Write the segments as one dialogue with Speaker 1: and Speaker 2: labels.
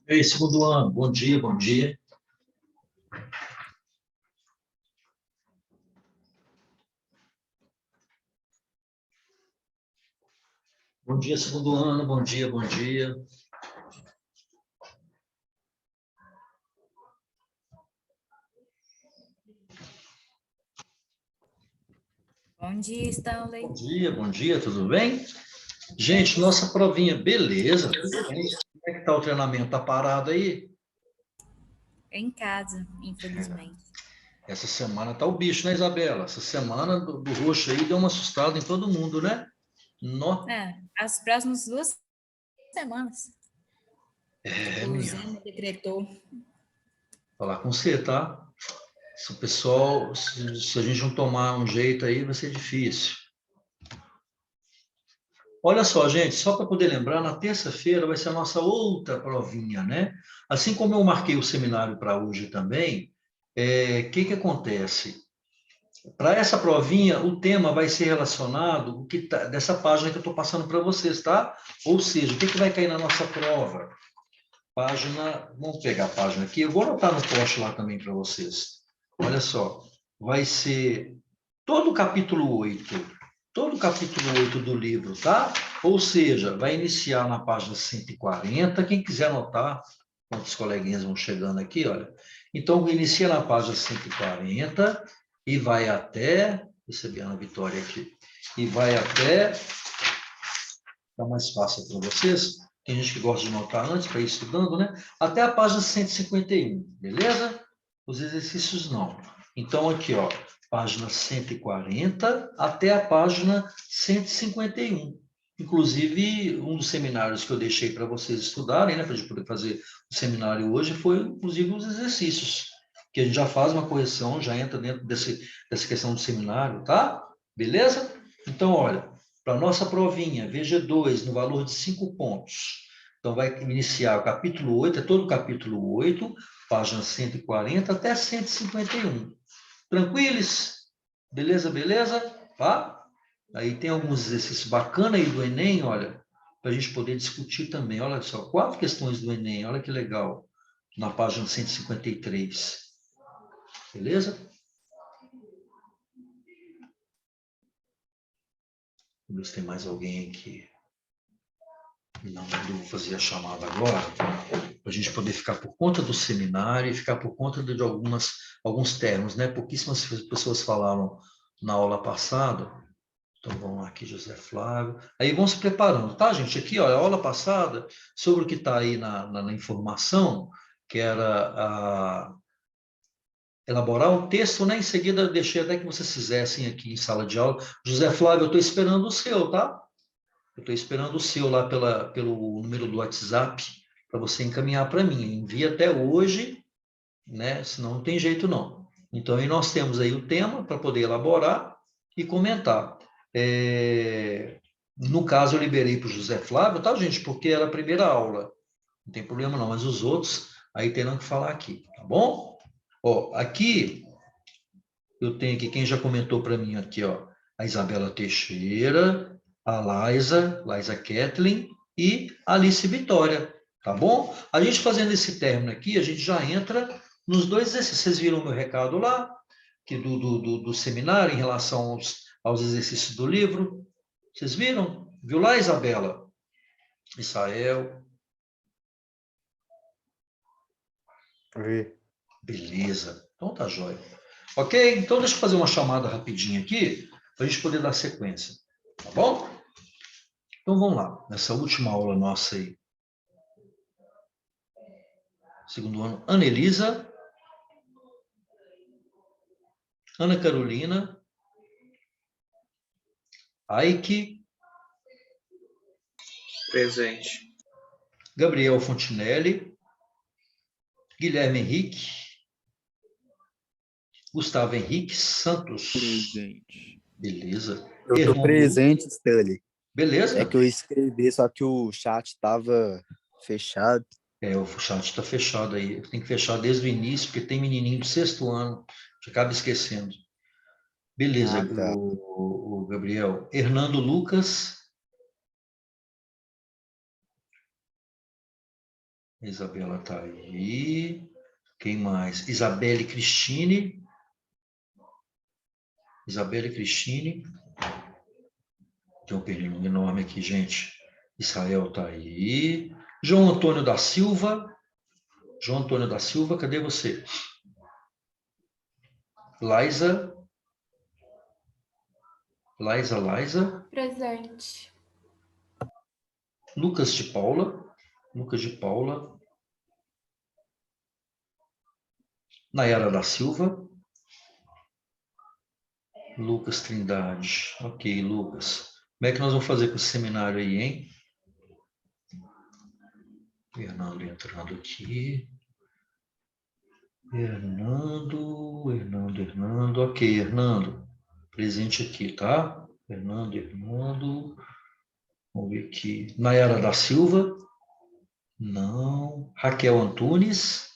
Speaker 1: Ei, segundo ano, bom dia, bom dia. Bom dia, segundo ano, bom dia, bom dia.
Speaker 2: Bom dia, Stanley.
Speaker 1: Bom dia, tudo bem? Gente, nossa provinha, beleza, tudo bem. Como é que tá o treinamento? Tá parado aí?
Speaker 2: Em casa, infelizmente.
Speaker 1: Essa semana tá o bicho, né, Isabela? Essa semana do roxo aí deu uma assustada em todo mundo, né? Nó.
Speaker 2: As próximas 2 semanas, o
Speaker 1: Menino,
Speaker 2: Zema decretou.
Speaker 1: falar com você, tá? Se o pessoal, se a gente não tomar um jeito aí, vai ser difícil. Olha só, gente, só para poder lembrar, na terça-feira vai ser a nossa outra provinha, né? Assim como eu marquei o seminário para hoje também, o que acontece? Para essa provinha, o tema vai ser relacionado o que dessa página que eu estou passando para vocês, tá? Ou seja, o que vai cair na nossa prova? Página, vamos pegar a página aqui, eu vou anotar no post lá também para vocês. Olha só, vai ser todo o capítulo 8, todo o capítulo 8 do livro, tá? Ou seja, vai iniciar na página 140. Quem quiser anotar, quantos coleguinhas vão chegando aqui, olha. Então, inicia na página 140 e vai até, recebi a Ana Vitória aqui, e vai até, fica mais fácil para vocês, tem gente que gosta de anotar antes para ir estudando, né? Até a página 151, beleza? Os exercícios não. Então, aqui, ó, página 140 até a página 151. Inclusive, um dos seminários que eu deixei para vocês estudarem, né, para a gente poder fazer o seminário hoje, foi, inclusive, os exercícios, que a gente já faz uma correção, já entra dentro dessa questão do seminário, tá? Beleza? Então, olha, para a nossa provinha, VG2, no valor de 5 pontos. Então, vai iniciar o capítulo 8, é todo o capítulo 8, página 140 até 151. Tranquilos? Beleza, beleza? Tá? Aí tem alguns exercícios bacanas aí do Enem, olha, para a gente poder discutir também. Olha só, 4 questões do Enem, olha que legal, na página 153. Beleza? Vamos ver se tem mais alguém aqui. Não, eu vou fazer a chamada agora, para a gente poder ficar por conta do seminário e ficar por conta de alguns termos, né? Pouquíssimas pessoas falaram na aula passada. Então, vamos lá aqui, José Flávio. Aí vão se preparando, tá, gente? Aqui, ó, a aula passada, sobre o que está aí na informação, que era elaborar um texto, né? Em seguida, eu deixei até que vocês fizessem aqui em sala de aula. José Flávio, eu estou esperando o seu, tá? Eu estou esperando o seu lá pelo número do WhatsApp para você encaminhar para mim. Envia até hoje, né? Senão não tem jeito não. Então, aí nós temos aí o tema para poder elaborar e comentar. No caso, eu liberei para o José Flávio, tá, gente? Porque era a primeira aula. Não tem problema não, mas os outros aí terão que falar aqui, tá bom? Ó, aqui eu tenho aqui quem já comentou para mim aqui, ó, a Isabela Teixeira, a Laisa Kathleen e a Alice Vitória, tá bom? A gente fazendo esse término aqui, a gente já entra nos dois exercícios. Vocês viram o meu recado lá, que do seminário, em relação aos exercícios do livro? Vocês viram? Viu lá, Isabela? Israel?
Speaker 3: Vi.
Speaker 1: Beleza. Então tá jóia. Ok? Então deixa eu fazer uma chamada rapidinho aqui, para a gente poder dar sequência. Tá bom? Então vamos lá. Nessa última aula nossa aí, segundo ano, Ana Elisa, Ana Carolina, Aike,
Speaker 4: Presente.
Speaker 1: Gabriel Fontinelli, Guilherme Henrique, Gustavo Henrique Santos.
Speaker 5: Presente.
Speaker 1: Beleza.
Speaker 3: Eu tô presente, Stanley.
Speaker 1: Beleza?
Speaker 3: É que eu escrevi, só que o chat tava fechado.
Speaker 1: O chat está fechado aí. Tem que fechar desde o início, porque tem menininho do 6º ano. Já acaba esquecendo. Beleza,
Speaker 3: Tá.
Speaker 1: o Gabriel. Hernando Lucas. Isabela está aí. Quem mais? Isabelle Cristine. Isabelle Cristine. Tem um pernilongo enorme aqui, gente. Israel está aí. João Antônio da Silva. João Antônio da Silva, cadê você? Laisa. Laisa.
Speaker 4: Presente.
Speaker 1: Lucas de Paula. Lucas de Paula. Nayara da Silva. Lucas Trindade. Ok, Lucas. Como é que nós vamos fazer com esse seminário aí, hein? Fernando entrando aqui. Hernando. Ok, Hernando. Presente aqui, tá? Hernando. Vamos ver aqui. Nayara da Silva. Não. Raquel Antunes.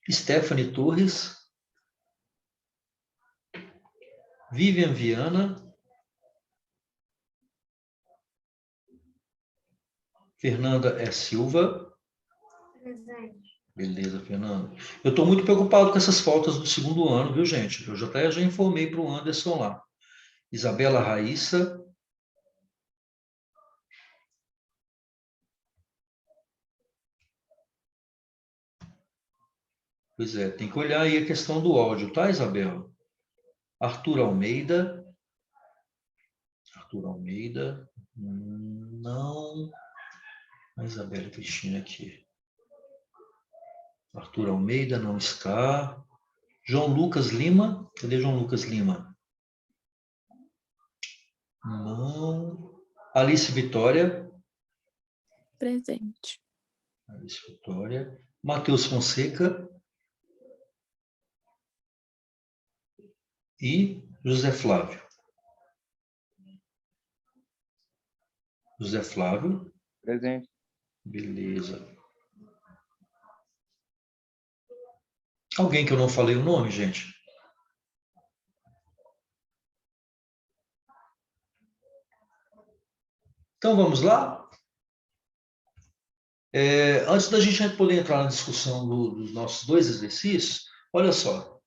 Speaker 1: Stephanie Torres. Vivian Viana. Fernanda S. Silva.
Speaker 4: Presente.
Speaker 1: Beleza, Fernanda. Eu estou muito preocupado com essas faltas do segundo ano, viu, gente? Eu já informei para o Anderson lá. Isabela Raíssa. Pois é, tem que olhar aí a questão do áudio, tá, Isabela? Arthur Almeida. Não. A Isabela Cristina aqui. Arthur Almeida não está. João Lucas Lima. Cadê João Lucas Lima? Não. Alice Vitória.
Speaker 5: Presente.
Speaker 1: Alice Vitória. Matheus Fonseca. E José Flávio. José Flávio.
Speaker 3: Presente.
Speaker 1: Beleza. Alguém que eu não falei o nome, gente? Então vamos lá? Antes da gente poder entrar na discussão dos nossos dois exercícios, olha só,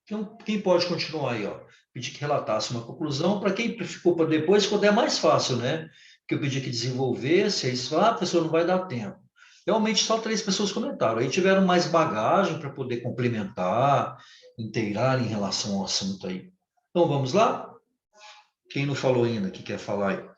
Speaker 1: quem pode continuar aí? Ó? Pedi que relatasse uma conclusão, para quem ficou para depois, ficou até mais fácil, né? Que eu pedi que desenvolvesse, aí isso, a pessoa não vai dar tempo. Realmente só 3 pessoas comentaram, aí tiveram mais bagagem para poder complementar, inteirar em relação ao assunto aí. Então vamos lá? Quem não falou ainda, que quer falar aí?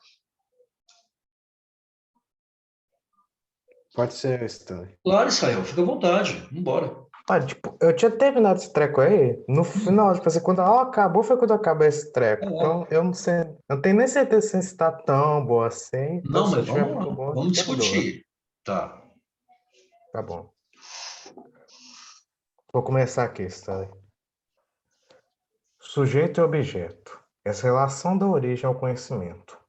Speaker 6: Pode ser, Stanley.
Speaker 1: Claro, Israel, fica à vontade, vamos embora.
Speaker 6: Ah, tipo, eu tinha terminado esse treco aí, no final, tipo assim, quando acabou, foi quando acabou esse treco. Então, eu não sei, eu não tenho nem certeza se está tão boa assim. Então,
Speaker 1: Não,
Speaker 6: se
Speaker 1: mas
Speaker 6: estiver
Speaker 1: vamos
Speaker 6: muito
Speaker 1: lá,
Speaker 6: bom,
Speaker 1: vamos
Speaker 6: perdoa.
Speaker 1: discutir. Tá.
Speaker 6: Tá bom. Vou começar aqui, Stanley. Sujeito e objeto. Essa relação dá origem ao conhecimento.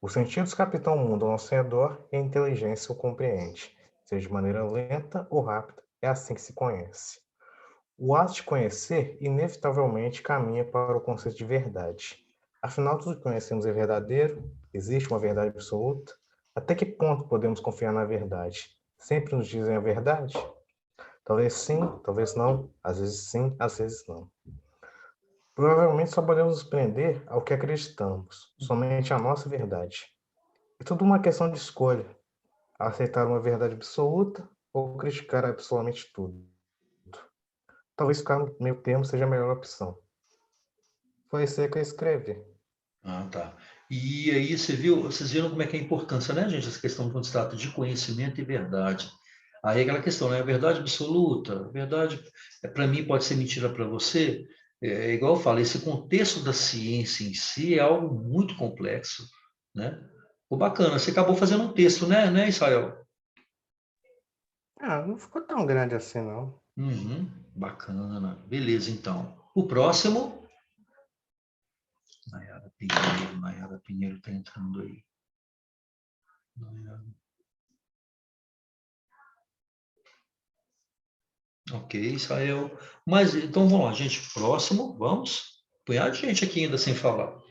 Speaker 6: Os sentidos captam o mundo ao nosso redor e a inteligência o compreende, seja de maneira lenta ou rápida, é assim que se conhece. O ato de conhecer, inevitavelmente, caminha para o conceito de verdade. Afinal, tudo que conhecemos é verdadeiro? Existe uma verdade absoluta? Até que ponto podemos confiar na verdade? Sempre nos dizem a verdade? Talvez sim, talvez não. Às vezes sim, às vezes não. Provavelmente só podemos nos prender ao que acreditamos, somente a nossa verdade. É tudo uma questão de escolha. Aceitar uma verdade absoluta ou criticar absolutamente tudo. Talvez ficar no meio termo seja a melhor opção. Foi isso aí que eu escrevi.
Speaker 1: Ah, tá. E aí vocês viram como é que é a importância, né, gente, essa questão quando se trata de conhecimento e verdade. Aí aquela questão, né, a verdade absoluta, a verdade, para mim pode ser mentira para você, igual eu falo, esse contexto da ciência em si é algo muito complexo, né? Ficou bacana, você acabou fazendo um texto, né, Israel?
Speaker 6: Não ficou tão grande assim, não.
Speaker 1: Uhum, bacana. Beleza, então. O próximo, Nayara Pinheiro está entrando aí. Ok, Israel. Mas então vamos lá, gente. Próximo, vamos. Punhado de gente aqui ainda sem falar.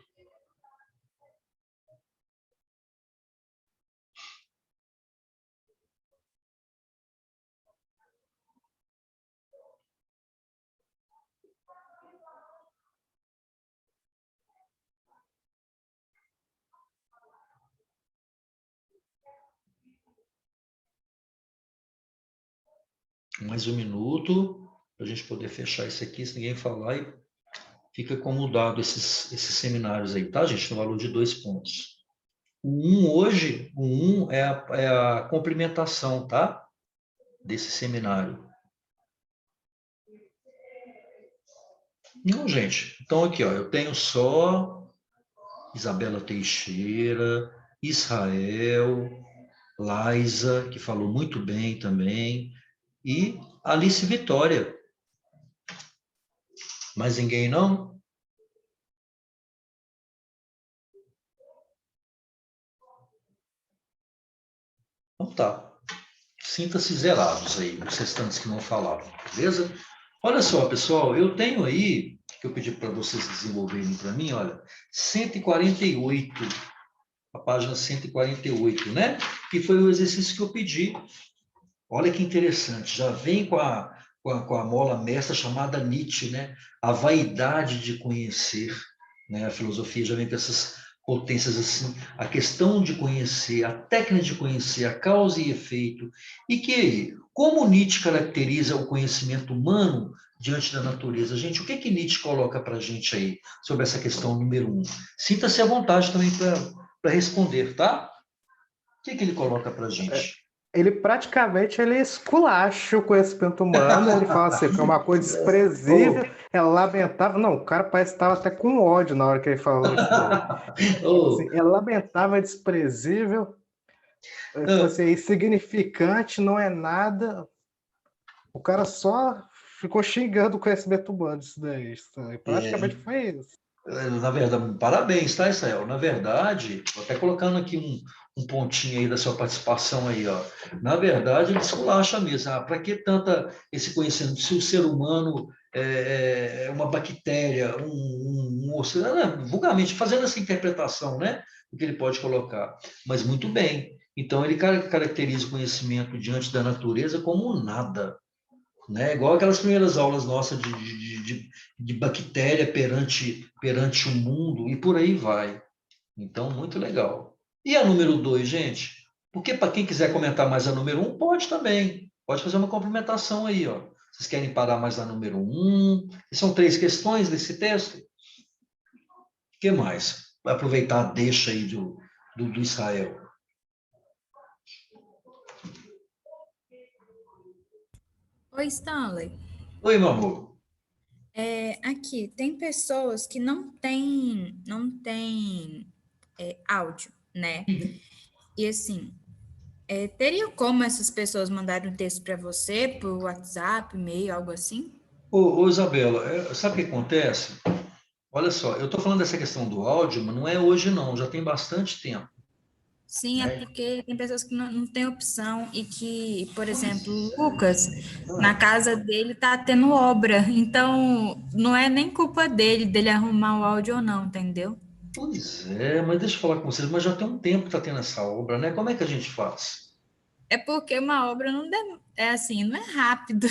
Speaker 1: Mais um minuto, para a gente poder fechar isso aqui, se ninguém falar, e fica como dado esses seminários aí, tá, gente? No valor de 2 pontos. O 1 é a complementação, tá? Desse seminário. Não, gente. Então, aqui, ó, eu tenho só Isabela Teixeira, Israel, Laisa, que falou muito bem também, e Alice Vitória. Mais ninguém, não? Então tá. Sinta-se zerados aí, os restantes que não falaram, beleza? Olha só, pessoal, eu tenho aí, que eu pedi para vocês desenvolverem para mim, olha, 148, a página 148, né? Que foi o exercício que eu pedi. Olha que interessante, já vem com a mola mestra chamada Nietzsche, né? A vaidade de conhecer, né? A filosofia já vem com essas potências assim, a questão de conhecer, a técnica de conhecer, a causa e efeito, e que, como Nietzsche caracteriza o conhecimento humano diante da natureza? Gente, o que Nietzsche coloca para a gente aí sobre essa questão número 1? Sinta-se à vontade também para responder, tá? O que ele coloca para a gente?
Speaker 6: Ele praticamente esculacha o conhecimento humano, ele fala assim, que é uma coisa desprezível, é lamentável. Não, o cara parece que estava até com ódio na hora que ele falou isso daí.
Speaker 1: Oh,
Speaker 6: Assim, é lamentável, é desprezível, tipo assim, é insignificante, não é nada. O cara só ficou xingando o conhecimento humano isso daí. Praticamente foi isso.
Speaker 1: na verdade, parabéns, tá, Israel? Na verdade, vou até colocando aqui um pontinho aí da sua participação aí, ó. Na verdade, ele esculacha mesmo. Para que tanta esse conhecimento? Se o ser humano é uma bactéria, vulgarmente, fazendo essa interpretação, né? O que ele pode colocar. Mas muito bem. Então, ele caracteriza o conhecimento diante da natureza como nada, né? Igual aquelas primeiras aulas nossas de bactéria perante o mundo e por aí vai. Então, muito legal. E a número 2, gente? Porque para quem quiser comentar mais a número 1, pode também. Pode fazer uma complementação aí, ó. Vocês querem parar mais na número 1? São 3 questões desse texto. O que mais? Vai aproveitar a deixa aí do Israel.
Speaker 2: Oi, Stanley.
Speaker 1: Oi, meu amor.
Speaker 2: Aqui, tem pessoas que não tem áudio, né? E assim, teria como essas pessoas mandarem um texto para você por WhatsApp, e-mail, algo assim?
Speaker 1: Ô, Isabela, sabe o que acontece? Olha só, eu estou falando dessa questão do áudio, mas não é hoje não, já tem bastante tempo.
Speaker 2: Sim, é
Speaker 1: Né?
Speaker 2: porque tem pessoas que não têm opção e que, por exemplo, o Lucas, na casa dele tá tendo obra, então não é nem culpa dele arrumar o áudio ou não, entendeu?
Speaker 1: Pois é, mas deixa eu falar com vocês, mas já tem um tempo que está tendo essa obra, né? Como é que a gente faz?
Speaker 2: É porque uma obra é assim, não é rápido.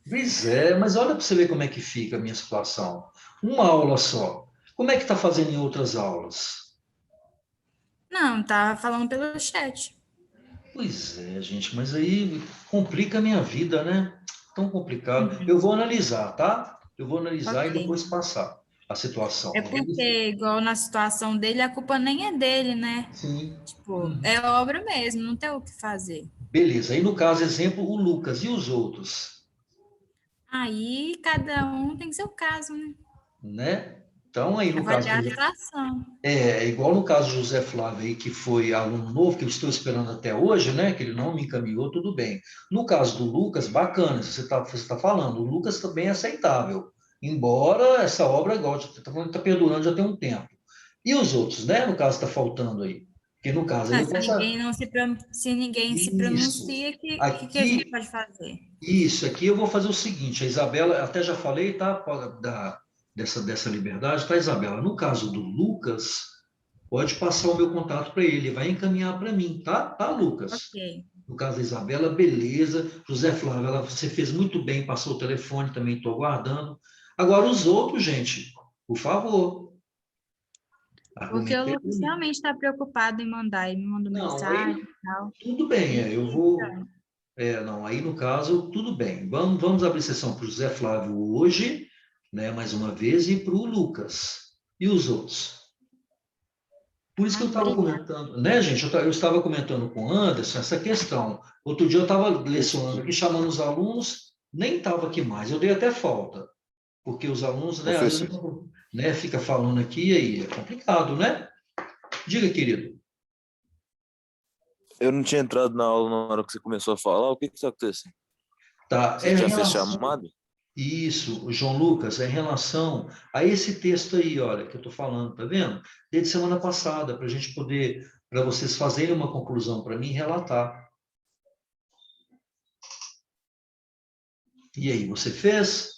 Speaker 1: Pois é, mas olha para você ver como é que fica a minha situação. Uma aula só. Como é que está fazendo em outras aulas?
Speaker 2: Não, tá falando pelo chat.
Speaker 1: Pois é, gente, mas aí complica a minha vida, né? Tão complicado. Eu
Speaker 2: Uhum.
Speaker 1: vou analisar, tá? Eu vou analisar e
Speaker 2: Ok.
Speaker 1: depois passar a situação.
Speaker 2: É porque, igual na situação dele, a culpa nem é dele, né?
Speaker 1: Sim.
Speaker 2: Tipo, é obra mesmo, não tem o que fazer.
Speaker 1: Beleza. Aí, no caso, exemplo, o Lucas e os outros,
Speaker 2: Aí cada um tem seu caso, né?
Speaker 1: né? Então, aí, no caso,
Speaker 2: Avaliar
Speaker 1: por
Speaker 2: a
Speaker 1: exemplo,
Speaker 2: situação.
Speaker 1: é igual no caso do José Flávio aí, que foi aluno novo, que eu estou esperando até hoje, né? Que ele não me encaminhou, tudo bem. No caso do Lucas, bacana, você tá falando, o Lucas também é aceitável, embora essa obra, igual está perdurando já tem um tempo. E os outros, né? No caso, está faltando aí. Porque no caso, aí
Speaker 2: Ah,
Speaker 1: eu posso.
Speaker 2: se ninguém se
Speaker 1: Isso.
Speaker 2: pronuncia, o que a gente
Speaker 1: Aqui,
Speaker 2: pode fazer?
Speaker 1: isso, aqui eu vou fazer o seguinte, a Isabela, até já falei, tá? Dessa liberdade, tá, Isabela? No caso do Lucas, pode passar o meu contato para ele vai encaminhar para mim, tá? Tá, Lucas?
Speaker 2: Ok.
Speaker 1: No caso da Isabela, beleza. José Flávio, você fez muito bem, passou o telefone, também estou aguardando. Agora, os outros, gente, por favor,
Speaker 2: Porque o
Speaker 1: argumentem
Speaker 2: Lucas
Speaker 1: comigo.
Speaker 2: realmente está preocupado em mandar, ele me mandou
Speaker 1: Não,
Speaker 2: mensagem
Speaker 1: aí
Speaker 2: e tal.
Speaker 1: tudo bem,
Speaker 2: E
Speaker 1: eu vou. Não, aí no caso, tudo bem. Vamos abrir sessão para o José Flávio hoje, né, mais uma vez, e para o Lucas. E os outros? Por isso que eu estava
Speaker 2: Obrigada.
Speaker 1: comentando, né, gente? Eu estava comentando com o Anderson essa questão. Outro dia eu estava lecionando aqui, chamando os alunos, nem estava aqui mais, eu dei até falta, porque os alunos, né, às vezes,
Speaker 3: Professor,
Speaker 1: né, fica falando aqui e aí é complicado, né? Diga, querido.
Speaker 5: eu não tinha entrado na aula na hora que você começou a falar. O que que está acontecendo?
Speaker 1: Tá,
Speaker 5: Você já fez chamado?
Speaker 1: Isso, o João Lucas, é em relação a esse texto aí, olha, que eu estou falando, tá vendo? Desde semana passada, para a gente poder, para vocês fazerem uma conclusão para mim e relatar. E aí, você fez?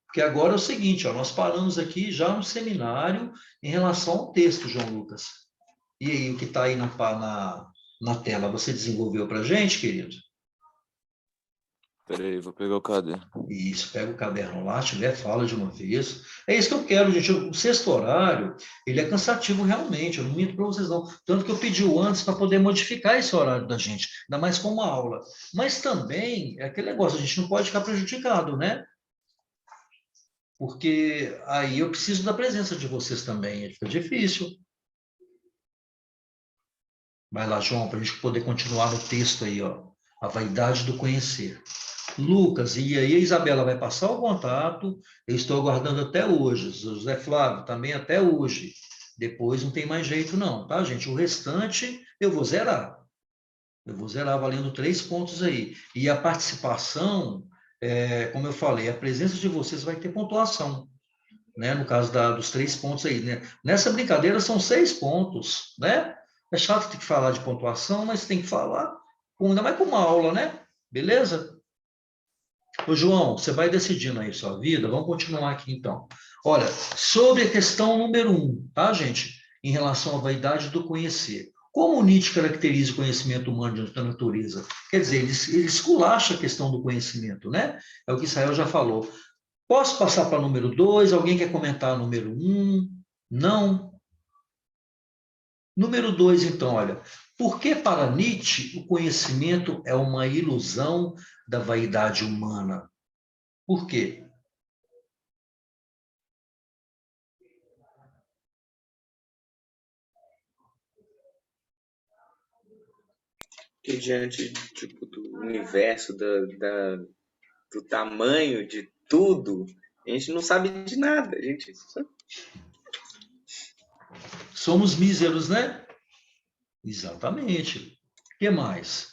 Speaker 1: Porque agora é o seguinte, ó, nós paramos aqui já no seminário em relação ao texto, João Lucas. E aí, o que está aí na tela, você desenvolveu para a gente, querido?
Speaker 5: Peraí, vou pegar o caderno.
Speaker 1: Isso, pega o caderno lá, tiver, fala de uma vez. É isso que eu quero, gente. O sexto horário, ele é cansativo realmente, eu não minto para vocês não. Tanto que eu pedi o antes para poder modificar esse horário da gente, ainda mais com uma aula. Mas também, é aquele negócio, a gente não pode ficar prejudicado, né? Porque aí eu preciso da presença de vocês também, fica difícil. Vai lá, João, para a gente poder continuar no texto aí, ó. A vaidade do conhecer. Lucas, e aí a Isabela vai passar o contato, eu estou aguardando até hoje. José Flávio, também até hoje. Depois não tem mais jeito não, tá, gente? O restante eu vou zerar. Eu vou zerar valendo 3 pontos aí. E a participação, como eu falei, a presença de vocês vai ter pontuação, né? No caso dos 3 pontos aí, né? Nessa brincadeira são 6 pontos, né? É chato ter que falar de pontuação, mas tem que falar, ainda mais com uma aula, né? Beleza? Ô, João, você vai decidindo aí sua vida, vamos continuar aqui então. Olha, sobre a questão número 1, tá, gente? Em relação à vaidade do conhecer. Como o Nietzsche caracteriza o conhecimento humano da natureza? Quer dizer, ele esculacha a questão do conhecimento, né? É o que Israel já falou. Posso passar para número 2? Alguém quer comentar número 1? Não? Número 2, então, olha. Por que para Nietzsche o conhecimento é uma ilusão da vaidade humana? Por quê?
Speaker 7: Que diante tipo, do universo, do tamanho de tudo, a gente não sabe de nada. A gente
Speaker 1: Somos míseros, né? Exatamente. O que mais?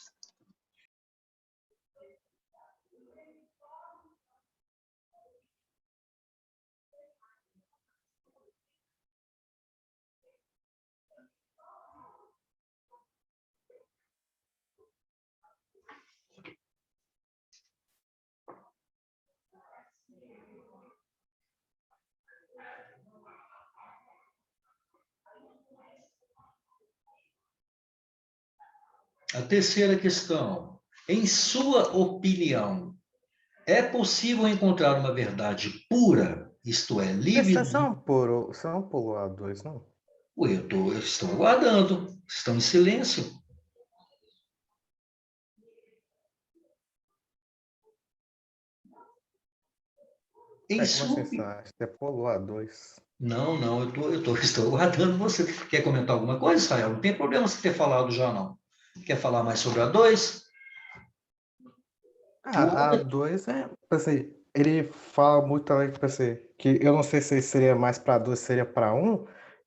Speaker 1: A terceira questão. Em sua opinião, é possível encontrar uma verdade pura, isto é, livre
Speaker 6: Você
Speaker 1: do...
Speaker 6: não pulou a 2, não?
Speaker 1: Ué, eu estou aguardando. Estão em silêncio. Em
Speaker 6: Como
Speaker 1: sua...
Speaker 6: assim, você pulou a 2?
Speaker 1: Não, estou aguardando você. Quer comentar alguma coisa, Israel? Não tem problema você ter falado já, não. Quer falar mais sobre a 2?
Speaker 6: A 2 assim, ele fala muito além, tipo assim, que eu não sei se seria mais para 2, seria para 1,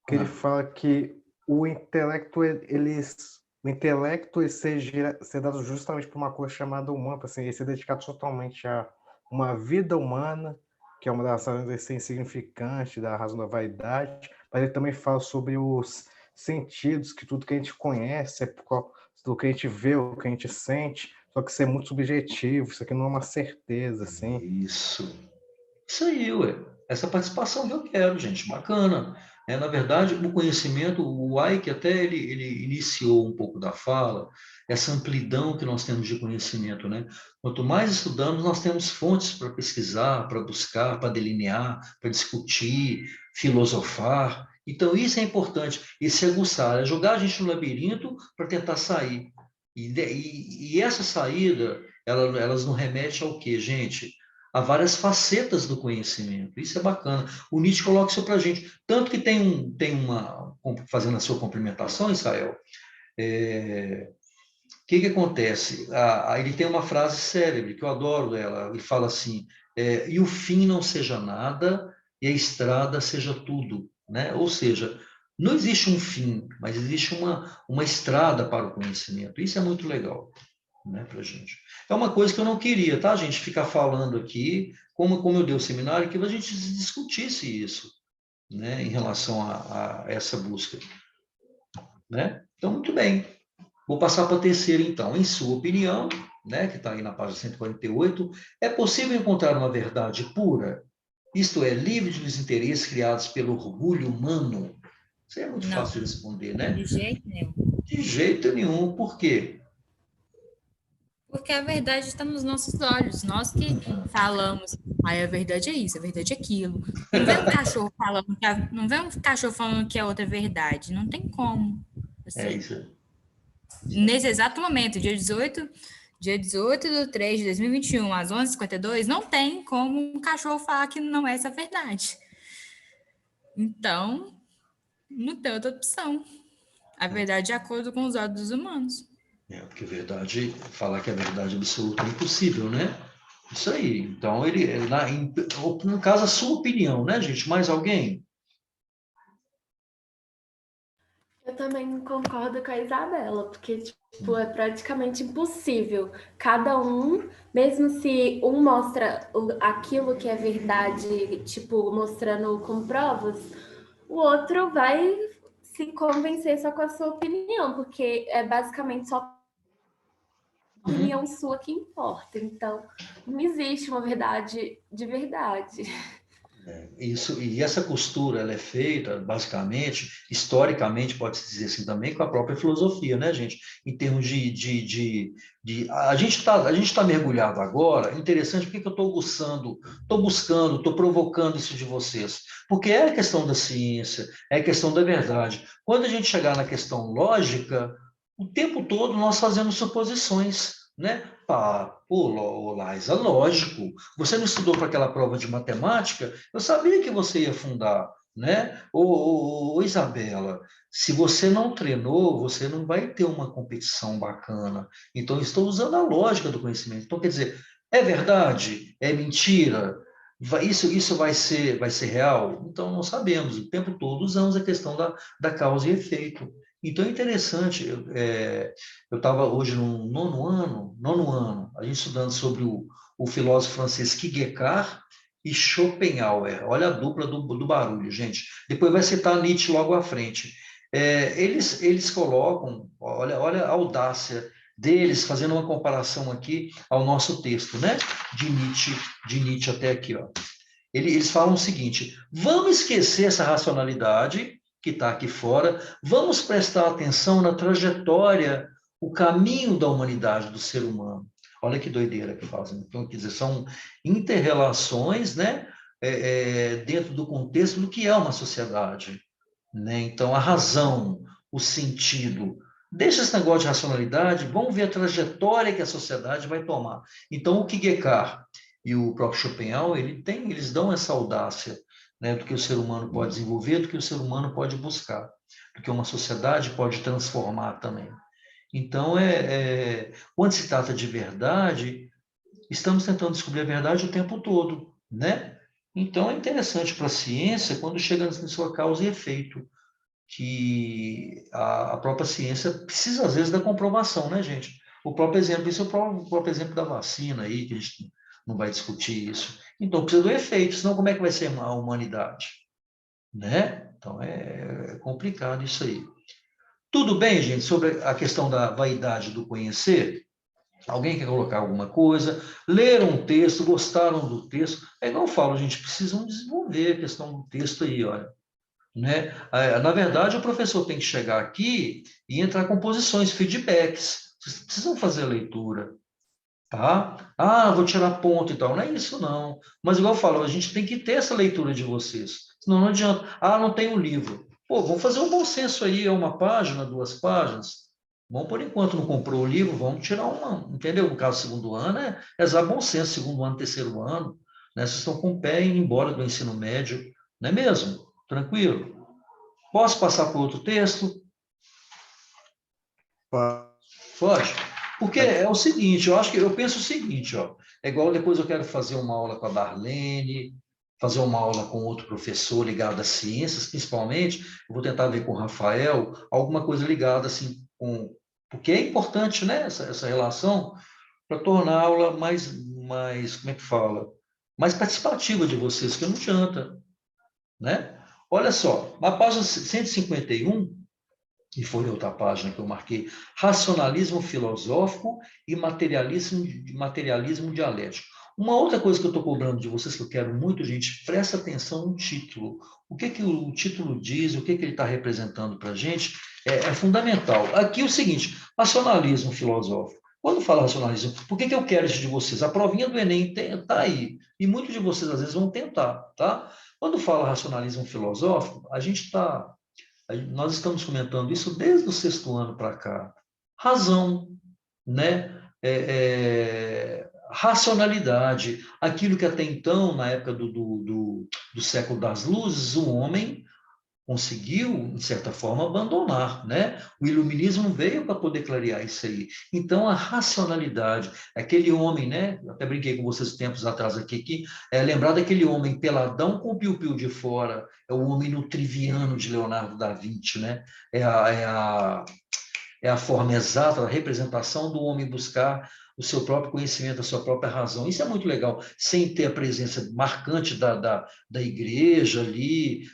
Speaker 6: que ele fala que o intelecto, o intelecto ser dado justamente por uma coisa chamada humano, assim, ele ser dedicado totalmente a uma vida humana, que é uma das razões de ser insignificante, da razão da vaidade, mas ele também fala sobre os sentidos, que tudo que a gente conhece é por causa do que a gente vê, o que a gente sente, só que isso é muito subjetivo, isso aqui não é uma certeza, assim.
Speaker 1: Isso aí, ué. Essa participação que eu quero, gente, bacana. Na verdade, o conhecimento, o Ike até ele iniciou um pouco da fala, essa amplidão que nós temos de conhecimento, né? Quanto mais estudamos, nós temos fontes para pesquisar, para buscar, para delinear, para discutir, filosofar. Então, isso é importante, esse aguçar, é jogar a gente no labirinto para tentar sair. E essa saída, elas não remetem ao quê, gente? A várias facetas do conhecimento. Isso é bacana. O Nietzsche coloca isso para a gente. Tanto que fazendo a sua complementação, Israel, o que acontece? Ele tem uma frase célebre, que eu adoro ela. Ele fala assim, e o fim não seja nada, e a estrada seja tudo. Né? Ou seja, não existe um fim, mas existe uma estrada para o conhecimento. Isso é muito legal, né, para a gente. É uma coisa que eu não queria, tá, gente? Ficar falando aqui, como eu dei o seminário, que a gente discutisse isso, né, em relação a essa busca. Né? Então, muito bem. Vou passar para a terceira, então. Em sua opinião, né, que está aí na página 148, é possível encontrar uma verdade pura? Isto é, livre dos interesses criados pelo orgulho humano? Isso é muito
Speaker 2: Não,
Speaker 1: fácil de responder, né?
Speaker 2: de jeito nenhum.
Speaker 1: De jeito nenhum. Por quê?
Speaker 2: Porque a verdade está nos nossos olhos. Nós que falamos, a verdade é isso, a verdade é aquilo. Não vem um cachorro não vem um cachorro falando que é outra verdade. Não tem como. Assim,
Speaker 1: É isso.
Speaker 2: nesse exato momento, dia 18 de 3 de 2021, às 11h52, não tem como um cachorro falar que não é essa verdade. Então, não tem outra opção. A verdade é de acordo com os olhos dos humanos.
Speaker 1: Porque falar que a verdade absoluta é impossível, né? Isso aí. Então, no caso, a sua opinião, né, gente? Mais alguém?
Speaker 4: Eu também concordo com a Isabela, porque tipo, é praticamente impossível. Cada um, mesmo se um mostra aquilo que é verdade, tipo, mostrando com provas, o outro vai se convencer só com a sua opinião, porque é basicamente só a opinião sua que importa. Então, não existe uma verdade de verdade.
Speaker 1: Isso, e essa costura ela é feita, basicamente, historicamente, pode-se dizer assim também, com a própria filosofia, né, gente? Em termos a gente tá mergulhado agora, interessante, por que eu estou provocando isso de vocês? Porque é a questão da ciência, é a questão da verdade. Quando a gente chegar na questão lógica, o tempo todo nós fazemos suposições, né? Pô, Laísa, lógico, você não estudou para aquela prova de matemática? Eu sabia que você ia fundar, né? Ô, Isabela, se você não treinou, você não vai ter uma competição bacana. Então, eu estou usando a lógica do conhecimento. Então, quer dizer, é verdade? É mentira? Isso vai ser real? Então, não sabemos. O tempo todo usamos a questão da causa e efeito. Então, é interessante. Eu estava hoje no nono ano, a gente estudando sobre o filósofo francês Kierkegaard e Schopenhauer. Olha a dupla do barulho, gente. Depois vai citar Nietzsche logo à frente. Eles colocam, olha a audácia deles, fazendo uma comparação aqui ao nosso texto, né? De Nietzsche até aqui, ó. Eles falam o seguinte: vamos esquecer essa racionalidade que está aqui fora, vamos prestar atenção na trajetória, o caminho da humanidade, do ser humano. Olha que doideira que fazem. Então, quer dizer, são inter-relações, né, dentro do contexto do que é uma sociedade. Né? Então, a razão, o sentido. Deixa esse negócio de racionalidade, vamos ver a trajetória que a sociedade vai tomar. Então, o Kierkegaard e o próprio Schopenhauer, eles dão essa audácia, né, do que o ser humano pode desenvolver, do que o ser humano pode buscar, do que uma sociedade pode transformar também. Então, quando se trata de verdade, estamos tentando descobrir a verdade o tempo todo, né? Então, é interessante para a ciência quando chega em sua causa e efeito, que a própria ciência precisa, às vezes, da comprovação, né, gente? O próprio exemplo, isso é o próprio exemplo da vacina aí, que a gente não vai discutir isso. Então, precisa do efeito, senão como é que vai ser a humanidade? Né? Então, é complicado isso aí. Tudo bem, gente, sobre a questão da vaidade do conhecer? Alguém quer colocar alguma coisa? Leram um texto, gostaram do texto? É igual eu falo, a gente precisa desenvolver a questão do texto aí, olha. Né? Na verdade, o professor tem que chegar aqui e entrar com posições, feedbacks. Vocês precisam fazer a leitura. Tá? Vou tirar ponto e tal. Não é isso, não. Mas, igual eu falo, a gente tem que ter essa leitura de vocês. Senão não adianta. Não tem o livro. Pô, vamos fazer um bom senso aí, é uma página, 2 páginas. Bom, por enquanto não comprou o livro, vamos tirar uma, entendeu? No caso, segundo ano, é usar bom senso, segundo ano, terceiro ano, né? Vocês estão com o pé indo embora do ensino médio, não é mesmo? Tranquilo? Posso passar para outro texto? Pode? Porque é o seguinte, eu penso o seguinte, ó, é igual depois eu quero fazer uma aula com a Darlene, fazer uma aula com outro professor ligado às ciências, principalmente, eu vou tentar ver com o Rafael alguma coisa ligada assim com, porque é importante, né, essa relação para tornar a aula mais, como é que fala? Mais participativa de vocês, que não adianta, né? Olha só, na página 151, e foi outra página que eu marquei, racionalismo filosófico e materialismo dialético. Uma outra coisa que eu estou cobrando de vocês, que eu quero muito, gente, presta atenção no título. O que o título diz, o que ele está representando para a gente, é fundamental. Aqui é o seguinte, racionalismo filosófico. Quando fala racionalismo, por que eu quero isso de vocês? A provinha do Enem está aí, e muitos de vocês, às vezes, vão tentar, tá? Quando fala racionalismo filosófico, nós estamos comentando isso desde o sexto ano para cá. Razão, né? Racionalidade, aquilo que até então, na época do século das luzes, o homem conseguiu, de certa forma, abandonar, né? O iluminismo veio para poder clarear isso aí. Então, a racionalidade, aquele homem, né? Eu até brinquei com vocês tempos atrás aqui, lembrar daquele homem peladão com o piu-piu de fora, é o homem nutriviano de Leonardo da Vinci, né? É a forma exata, a representação do homem buscar o seu próprio conhecimento, a sua própria razão. Isso é muito legal, sem ter a presença marcante da igreja ali,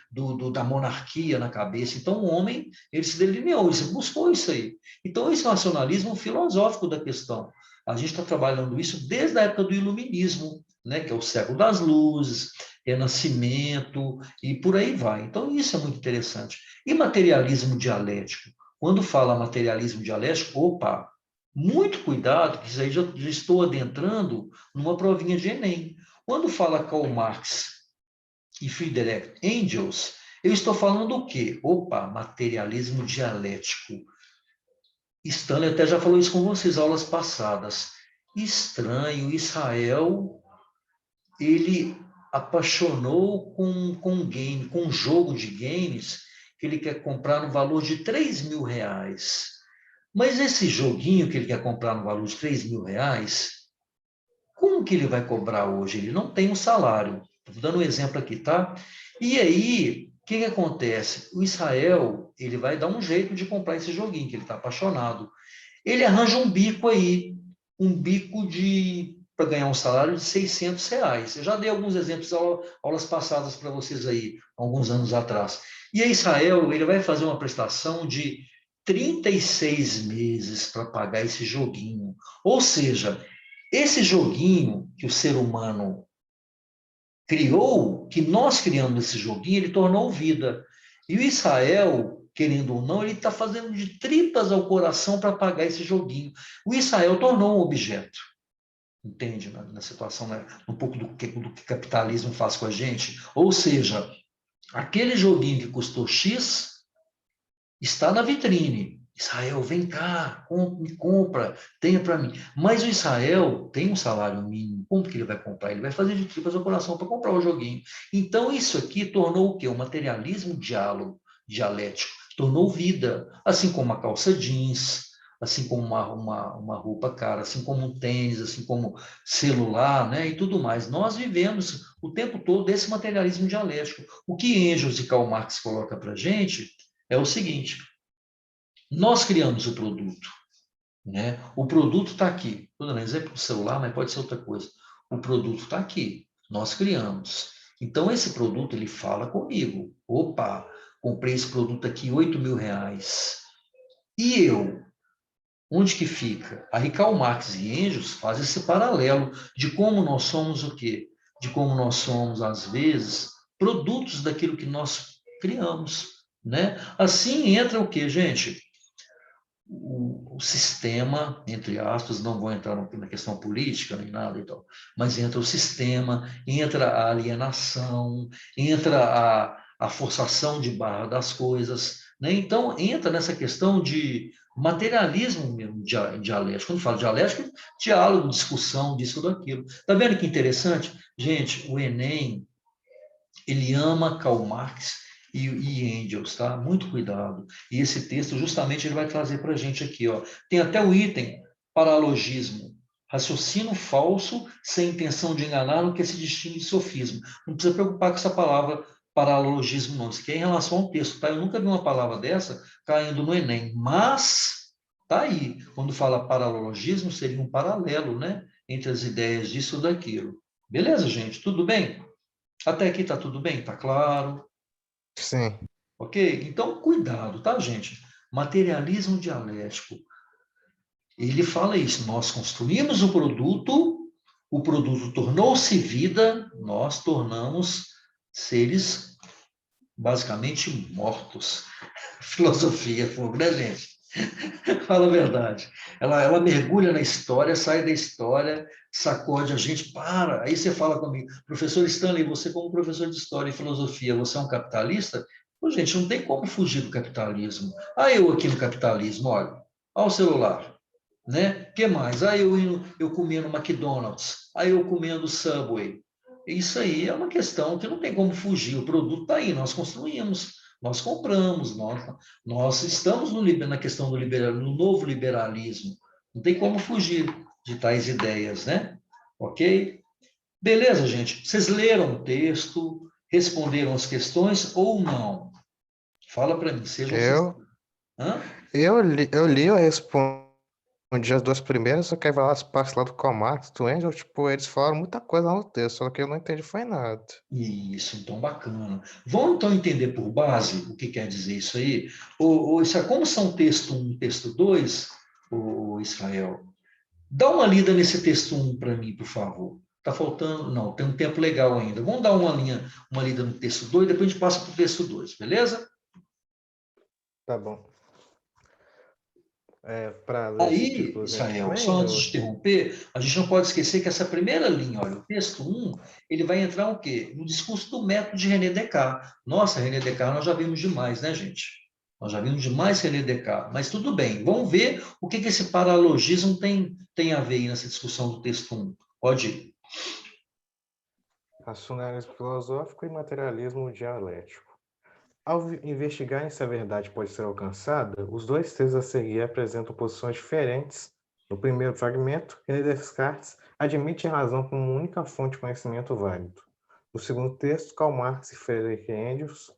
Speaker 1: da monarquia na cabeça. Então, o homem, ele se delineou, ele buscou isso aí. Então, esse é o racionalismo filosófico da questão. A gente está trabalhando isso desde a época do iluminismo, né, que é o século das luzes, Renascimento, e por aí vai. Então, isso é muito interessante. E materialismo dialético? Quando fala materialismo dialético, opa, muito cuidado, que isso aí já estou adentrando numa provinha de Enem. Quando fala Karl Marx e Friedrich Engels, eu estou falando o quê? Opa, materialismo dialético. Stanley até já falou isso com vocês, aulas passadas. Estranho, Israel, ele apaixonou com um game, com um jogo de games que ele quer comprar no valor de R$3.000. Mas esse joguinho que ele quer comprar no valor de R$3.000, como que ele vai cobrar hoje? Ele não tem um salário. Estou dando um exemplo aqui, tá? E aí, o que acontece? O Israel, ele vai dar um jeito de comprar esse joguinho, que ele está apaixonado. Ele arranja um bico aí, um bico para ganhar um salário de R$600. Eu já dei alguns exemplos, aulas passadas para vocês aí, alguns anos atrás. E a Israel, ele vai fazer uma prestação de 36 meses para pagar esse joguinho. Ou seja, esse joguinho que o ser humano criou, que nós criamos esse joguinho, ele tornou vida. E o Israel, querendo ou não, ele está fazendo de tripas ao coração para pagar esse joguinho. O Israel tornou um objeto. Entende? Na situação, né? Um pouco do que o capitalismo faz com a gente. Ou seja, aquele joguinho que custou X está na vitrine. Israel, vem cá, me compra, tenha para mim. Mas o Israel tem um salário mínimo. Como que ele vai comprar? Ele vai fazer de tripas ao coração para comprar o joguinho. Então, isso aqui tornou o quê? O materialismo dialético. Tornou vida. Assim como a calça jeans, assim como uma roupa cara, assim como um tênis, assim como celular, né? E tudo mais. Nós vivemos o tempo todo esse materialismo dialético. O que Engels e Karl Marx coloca para a gente é o seguinte: nós criamos o produto, né? O produto está aqui. Estou dando exemplo do celular, mas pode ser outra coisa. O produto está aqui, nós criamos. Então, esse produto, ele fala comigo. Opa, comprei esse produto aqui, R$8.000. E eu? Onde que fica? Aí Karl Marx e Engels fazem esse paralelo de como nós somos o quê? De como nós somos, às vezes, produtos daquilo que nós criamos, né? Assim entra o quê, gente? O sistema, entre aspas, não vou entrar na questão política nem nada e tal, mas entra o sistema, entra a alienação, entra a forçação de barra das coisas, né? Então, entra nessa questão de materialismo mesmo, dialético. Quando falo dialético, diálogo, discussão, disso ou daquilo. Está vendo que interessante? Gente, o Enem, ele ama Karl Marx e Engels, tá? Muito cuidado. E esse texto, justamente, ele vai trazer para a gente aqui, ó. Tem até o item paralogismo. Raciocínio falso, sem intenção de enganar, no que se distingue de sofismo. Não precisa preocupar com essa palavra paralogismo, não. Isso aqui é em relação ao texto, tá? Eu nunca vi uma palavra dessa caindo no Enem, mas tá aí. Quando fala paralogismo, seria um paralelo, né? Entre as ideias disso ou daquilo. Beleza, gente? Tudo bem? Até aqui tá tudo bem? Tá claro?
Speaker 6: Sim.
Speaker 1: Ok? Então, cuidado, tá, gente? Materialismo dialético. Ele fala isso, nós construímos o produto tornou-se vida, nós tornamos seres basicamente mortos. Filosofia, fogo, né, gente? Fala a verdade. Ela mergulha na história, sai da história, sacode a gente, para. Aí você fala comigo, professor Stanley, você como professor de história e filosofia, você é um capitalista? Pô, gente, não tem como fugir do capitalismo. Ah, eu aqui no capitalismo, olha o celular, né? Que mais? Eu comendo McDonald's, aí eu comendo Subway. Isso aí é uma questão que não tem como fugir. O produto está aí, nós construímos, nós compramos, nós estamos na questão do no novo liberalismo. Não tem como fugir de tais ideias, né? Ok? Beleza, gente? Vocês leram o texto, responderam as questões ou não? Fala para mim, sejam vocês.
Speaker 6: Eu,
Speaker 1: Hã?
Speaker 6: eu respondi as duas primeiras, só que aí vai lá as partes lá do Karl Marx, do Engels, tipo, eles falaram muita coisa lá no texto, só que eu não entendi foi nada.
Speaker 1: Isso, então bacana. Vamos então entender por base o que quer dizer isso aí? Isso, como são texto 1 e texto 2, o Israel? Dá uma lida nesse texto 1 para mim, por favor. Está faltando? Não, tem um tempo legal ainda. Vamos dar uma lida no texto 2, depois a gente passa para o texto 2, beleza?
Speaker 6: Tá bom. Para ler esse
Speaker 1: Aí,
Speaker 6: títulozinho aqui
Speaker 1: Israel,
Speaker 6: também,
Speaker 1: só antes de interromper, a gente não pode esquecer que essa primeira linha, olha, o texto 1, ele vai entrar o quê? No discurso do método de René Descartes. Nossa, René Descartes nós já vimos demais, né, gente? Nós já vimos demais René Descartes, mas tudo bem, vamos ver o que esse paralogismo tem a ver aí nessa discussão do texto 1. Pode ir.
Speaker 6: racionalismo filosófico e materialismo dialético. Ao investigarem se a verdade pode ser alcançada, os dois textos a seguir apresentam posições diferentes. No primeiro fragmento, René Descartes admite a razão como única fonte de conhecimento válido. No segundo texto, Karl Marx e Friedrich Engels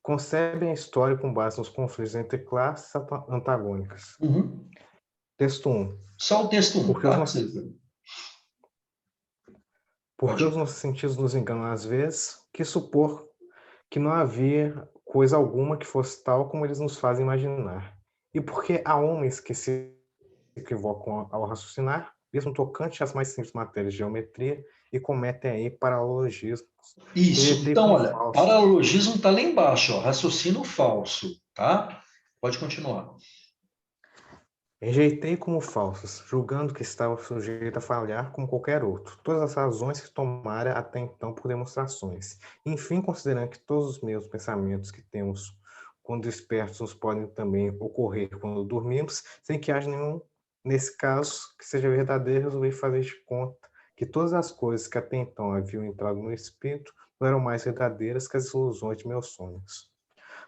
Speaker 6: concebem a história com base nos conflitos entre classes antagônicas.
Speaker 1: Uhum.
Speaker 6: Texto 1.
Speaker 1: Só o texto 1,
Speaker 6: Porque
Speaker 1: tá?
Speaker 6: os nossos sentidos nos enganam às vezes, que supor que não havia coisa alguma que fosse tal como eles nos fazem imaginar. E porque há homens que se equivocam ao raciocinar, mesmo tocante às mais simples matérias de geometria, e cometem aí paralogismos.
Speaker 1: Isso. Então,
Speaker 6: como
Speaker 1: olha,
Speaker 6: falso.
Speaker 1: paralogismo está lá embaixo, ó, raciocínio falso, tá? Pode continuar.
Speaker 6: Rejeitei como falsas, julgando que estava sujeito a falhar como qualquer outro, todas as razões que tomara até então por demonstrações. Enfim, considerando que todos os meus pensamentos que temos quando despertos nos podem também ocorrer quando dormimos, sem que haja nenhum, nesse caso, que seja verdadeiro, resolvi fazer de conta que todas as coisas que até então haviam entrado no espírito não eram mais verdadeiras que as ilusões de meus sonhos.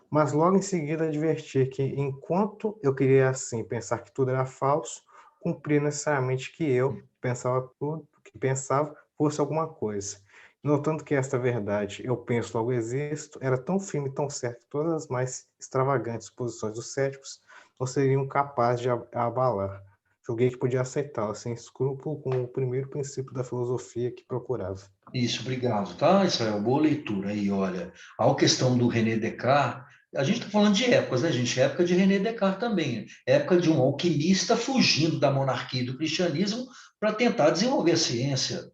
Speaker 6: Mas logo em seguida adverti que, enquanto eu queria assim pensar que tudo era falso, cumpria necessariamente que eu pensava tudo que pensava fosse alguma coisa. Notando que esta verdade, eu penso, logo existo, era tão firme e tão certa que todas as mais extravagantes posições dos céticos não seriam capazes de abalar. Julguei que podia aceitá-la sem escrúpulo como o primeiro princípio da filosofia que procurava.
Speaker 1: Isso, obrigado, tá, Israel? Boa leitura aí, olha. A questão do René Descartes, a gente está falando de épocas, né, gente? Época de René Descartes também. Época de um alquimista fugindo da monarquia e do cristianismo para tentar desenvolver a ciência.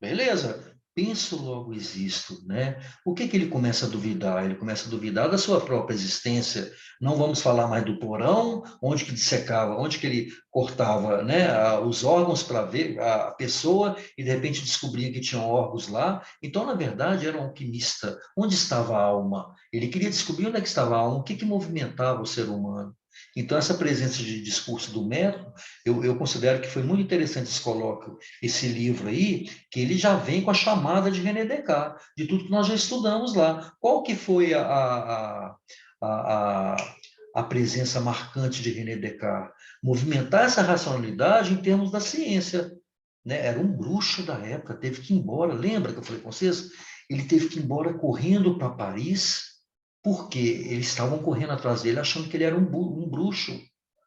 Speaker 1: Beleza? penso, logo existo, né? O que ele começa a duvidar? Ele começa a duvidar da sua própria existência. Não vamos falar mais do porão, onde que dissecava, onde que ele cortava, né, os órgãos para ver a pessoa e de repente descobria que tinham órgãos lá. Então, na verdade, era um alquimista. Onde estava a alma? Ele queria descobrir onde é que estava a alma, o que que movimentava o ser humano. Então, essa presença de discurso do método, eu considero que foi muito interessante esse livro aí, que ele já vem com a chamada de René Descartes, de tudo que nós já estudamos lá. Qual que foi a, a presença marcante de René Descartes? Movimentar essa racionalidade em termos da ciência, né? Era um bruxo da época, teve que ir embora. Lembra que eu falei com vocês? Ele teve que ir embora correndo para Paris, porque eles estavam correndo atrás dele, achando que ele era um bruxo.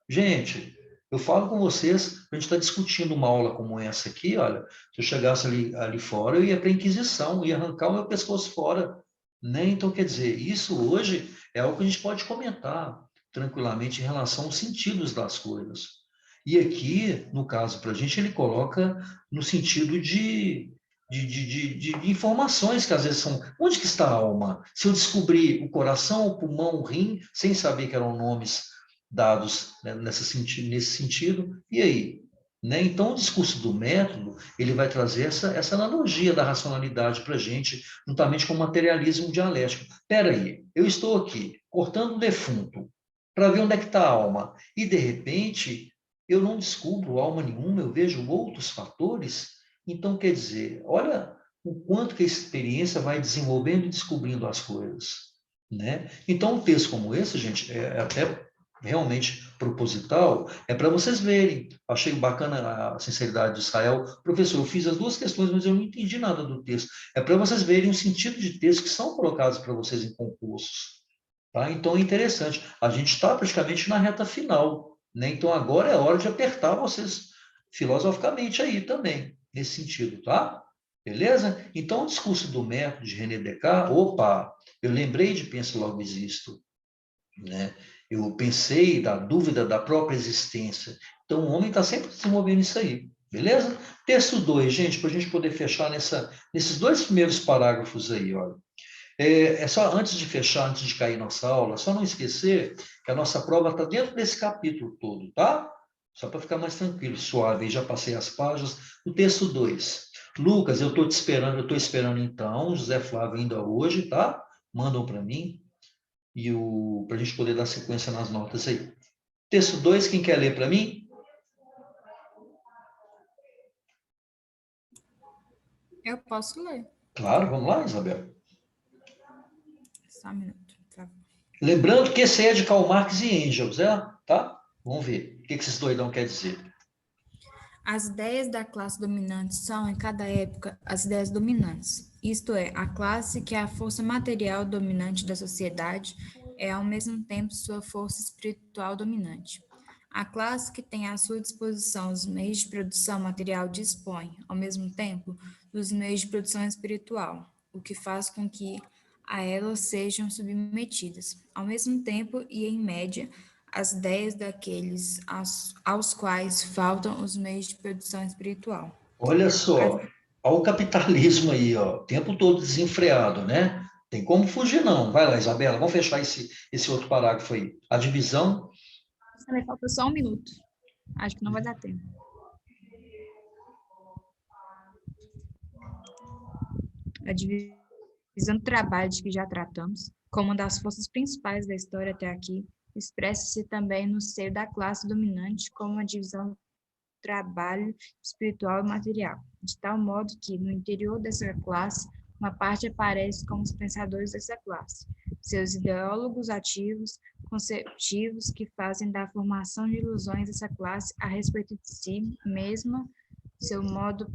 Speaker 1: Gente, eu falo com vocês, a gente está discutindo uma aula como essa aqui, olha, se eu chegasse ali fora, eu ia para a Inquisição, ia arrancar o meu pescoço fora. Né? Então, quer dizer, isso hoje é algo que a gente pode comentar tranquilamente em relação aos sentidos das coisas. E aqui, no caso, para a gente, ele coloca no sentido de informações que às vezes são... Onde que está a alma? Se eu descobrir o coração, o pulmão, o rim, sem saber que eram nomes dados, né, nesse sentido, e aí? Né? Então, o discurso do método, ele vai trazer essa analogia da racionalidade para a gente, juntamente com o materialismo dialético. Espera aí, eu estou aqui, cortando o defunto, para ver onde é que está a alma, e, de repente, eu não descubro alma nenhuma, eu vejo outros fatores. Então, quer dizer, olha o quanto que a experiência vai desenvolvendo e descobrindo as coisas. Né? Então, um texto como esse, gente, é até realmente proposital, é para vocês verem. Achei bacana a sinceridade de Israel. Professor, eu fiz as duas questões, mas eu não entendi nada do texto. É para vocês verem o sentido de texto que são colocados para vocês em concursos. Tá? Então, é interessante. A gente está praticamente na reta final. Né? Então, agora é hora de apertar vocês filosoficamente aí também, nesse sentido, tá? Beleza? Então, o discurso do método de René Descartes, opa, eu lembrei de penso logo existo, né? Eu pensei da dúvida da própria existência. Então, o homem está sempre desenvolvendo isso aí, beleza? Texto 2, gente, para a gente poder fechar nesses dois primeiros parágrafos aí, olha. É só antes de fechar, antes de cair nossa aula, só não esquecer que a nossa prova está dentro desse capítulo todo, tá? Só para ficar mais tranquilo, suave, já passei as páginas. O texto 2. Lucas, eu estou te esperando, eu estou esperando então, José Flávio ainda hoje, tá? Mandam para mim, para a gente poder dar sequência nas notas aí. Texto 2, quem quer ler para mim?
Speaker 2: Eu posso ler.
Speaker 1: Claro, vamos lá, Isabel.
Speaker 2: Só um minuto, por favor.
Speaker 1: Lembrando que esse é de Karl Marx e Engels, tá? Vamos ver o que esses doidão quer dizer.
Speaker 2: As ideias da classe dominante são, em cada época, as ideias dominantes. Isto é, a classe que é a força material dominante da sociedade é, ao mesmo tempo, sua força espiritual dominante. A classe que tem à sua disposição os meios de produção material dispõe, ao mesmo tempo, dos meios de produção espiritual, o que faz com que a elas sejam submetidas, ao mesmo tempo e em média, as ideias daqueles aos quais faltam os meios de produção espiritual.
Speaker 1: Olha só, olha o capitalismo aí, ó, o tempo todo desenfreado, né? Tem como fugir, não. Vai lá, Isabela, vamos fechar esse outro parágrafo aí. A divisão.
Speaker 2: Também falta só um minuto. Acho que não vai dar tempo. A divisão do trabalho de que já tratamos, como uma das forças principais da história até aqui, expressa-se também no seio da classe dominante como uma divisão do trabalho espiritual e material, de tal modo que, no interior dessa classe, uma parte aparece como os pensadores dessa classe, seus ideólogos ativos, conceptivos, que fazem da formação de ilusões dessa classe a respeito de si mesma, seu modo